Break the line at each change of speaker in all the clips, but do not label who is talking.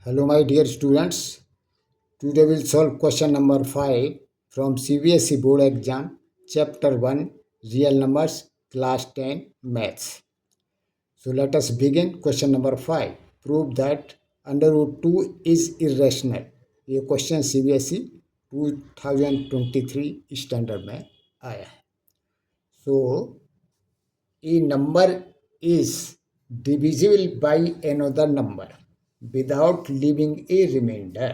Hello, my dear students. Today we'll solve question number 5 from CBSE Board Exam, Chapter 1, Real Numbers, Class 10, Maths. So let us begin. Question number 5. Prove that under root 2 is irrational. ये question CBSE 2023 standard में आया है. So, a number is divisible by another number without leaving a remainder.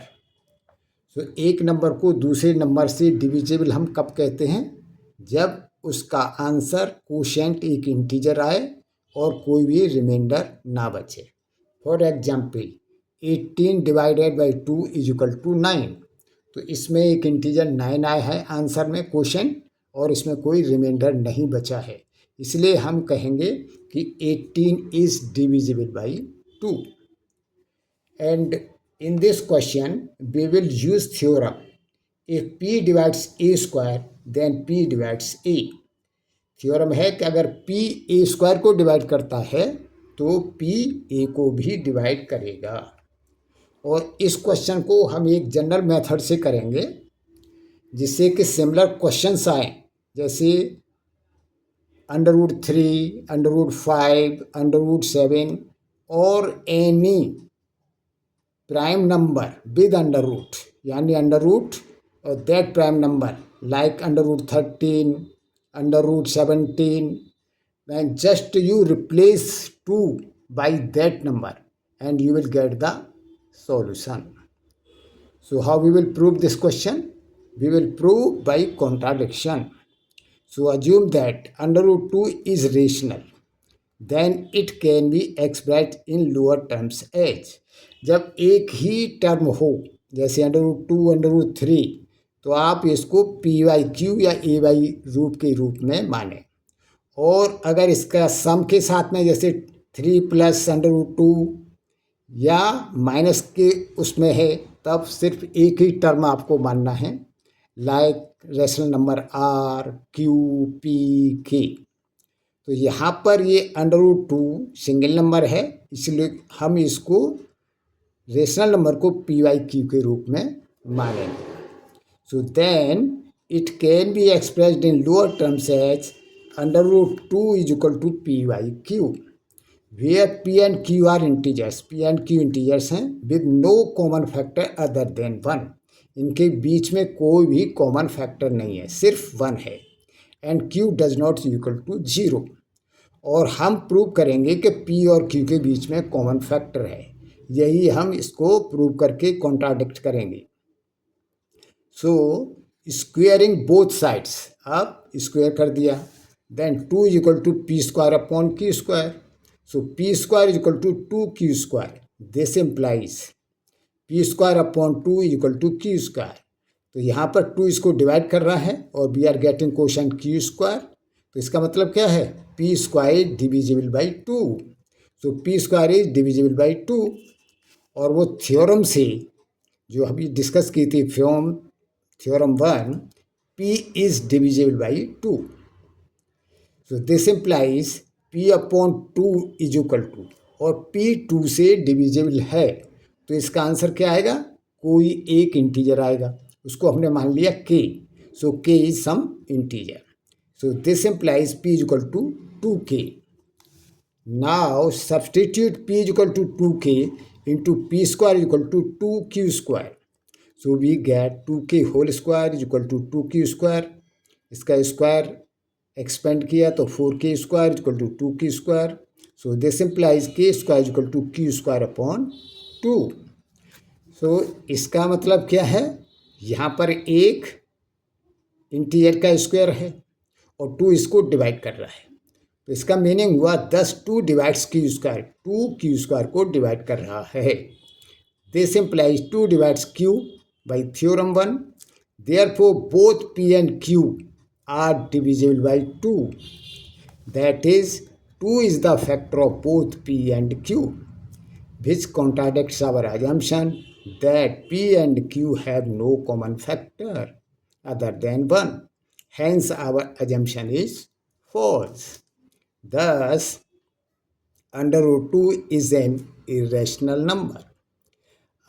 तो एक number को दूसरे number से divisible हम कब कहते हैं? जब उसका आंसर कोशेंट एक इंटीजर आए और कोई भी रिमाइंडर ना बचे. For example 18 divided by 2 is equal to 9. तो इसमें एक इंटीजर 9 आया है आंसर में कोशेंट और इसमें कोई रिमाइंडर नहीं बचा है, इसलिए हम कहेंगे कि 18 is divisible by 2. And in this question we will use theorem. If p divides a square then p divides a. Theorem है कि अगर p a स्क्वायर को डिवाइड करता है तो p a को भी डिवाइड करेगा. और इस क्वेश्चन को हम एक जनरल मेथड से करेंगे जिससे कि सिमिलर क्वेश्चंस आए, जैसे √3, √5, √7 और any prime number with under root, यानी अंडर रूट और that prime number like √13, √17, then just you replace 2 by that number and you will get the solution. So how we will prove this question? We will prove by contradiction. So assume that √2 is rational, then it can be expressed in lower terms as. जब एक ही term हो, जैसे √2, √3, तो आप इसको p/q या a/ रूप के रूप में माने. और अगर इसका सम के साथ में जैसे 3 + √2 या माइनस के उसमें है, तब सिर्फ एक ही टर्म आपको मानना है, like rational number r, q, p, k. तो यहाँ पर ये √2 सिंगल नंबर है, इसलिए हम इसको रेशनल नंबर को p/q के रूप में मानेंगे. So then it can be expressed in lower terms as √2 is equal to p/q, where p and q are integers. p and q integers हैं with no common factor other than 1. इनके बीच में कोई भी common factor नहीं है, सिर्फ 1 है. And q does not equal to 0. और हम प्रूव करेंगे कि p और q के बीच में कॉमन फैक्टर है. यही हम इसको प्रूव करके कॉन्ट्राडिक्ट करेंगे. सो स्क्वेयरिंग बोथ साइड्स, अब स्क्वेयर कर दिया, then 2 is equal to p² / q². So p² is equal to 2q². This implies p² / 2 is equal to q². तो यहाँ पर 2 इसको डिवाइड कर रहा है और we are getting quotient q². तो इसका मतलब क्या है? p² divisible by 2. So p² is divisible by 2. और वो थ्योरम से जो अभी डिस्कस की थी, theorem 1, p is divisible by 2. So this implies p/2 is equal to, और p 2 से डिविजिबल है, तो इसका आंसर क्या आएगा? कोई एक इंटीजर आएगा, उसको हमने मान लिया k. So k is some integer. So this implies p is equal to 2k. Now substitute p is equal to 2k into p² is equal to 2q². So we get 2k whole square is equal to 2q². इसका square expand किया तो 4k² is equal to 2q². So this implies k² is equal to q² / 2. So इसका मतलब क्या है? यहाँ पर एक इंटीजर का स्क्वायर है और 2 इसको डिवाइड कर रहा है, तो इसका मीनिंग हुआ 10 2 डिवाइड्स q². 2 q² को डिवाइड कर रहा है. This implies 2 divides q by theorem 1. Therefore both p and q are divisible by 2. That is 2 is the factor of both p and q, which contradicts our assumption that p and q have no common factor other than 1. Hence our assumption is false. Thus, √2 is an irrational number.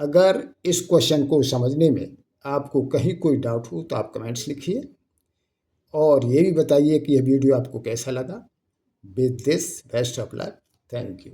अगर इस question को समझने में आपको कहीं कोई doubt हो तो आप कमेंट्स लिखिए और ये भी बताइए कि यह वीडियो आपको कैसा लगा। With this best of luck, thank you.